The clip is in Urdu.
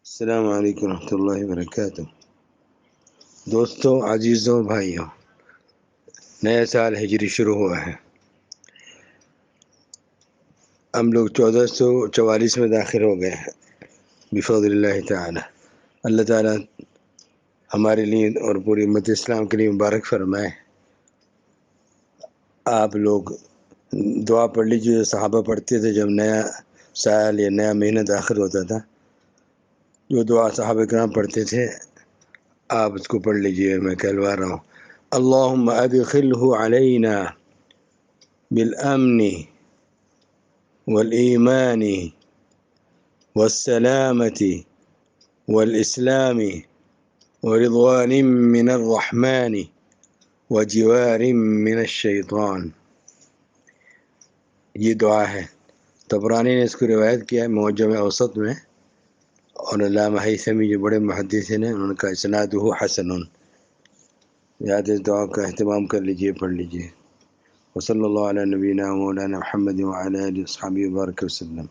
السلام علیکم ورحمۃ اللہ وبرکاتہ۔ دوستوں، عزیزوں، بھائیوں، نیا سال ہجری شروع ہوا ہے۔ ہم لوگ 1444 میں داخل ہو گئے ہیں بفضل اللہ تعالی۔ اللہ تعالی ہمارے لیے اور پوری امت اسلام کے لیے مبارک فرمائے۔ آپ لوگ دعا پڑھ لیجیے جو صحابہ پڑھتے تھے جب نیا سال یا نیا مہینہ داخل ہوتا تھا، جو دعا صحابہ کرام پڑھتے تھے آپ اس کو پڑھ لیجیے، میں کہلوا رہا ہوں۔ اللہم ادخلہ علینا بالامن والایمان والسلامة والاسلام ورضوان من الرحمن وجوار من الشیطان۔ یہ دعا ہے، طبرانی نے اس کو روایت کیا ہے معجم اوسط میں، اور علامہ ہیثمی جو بڑے محدث ہیں انہوں نے کہا اسنادہ حسن۔ یاد اس دعا کا اہتمام کر لیجئے، پڑھ لیجئے۔ وصلی اللہ علی نبینا مولانا محمد وعلی آلہ وصحبہ وبارک وسلم۔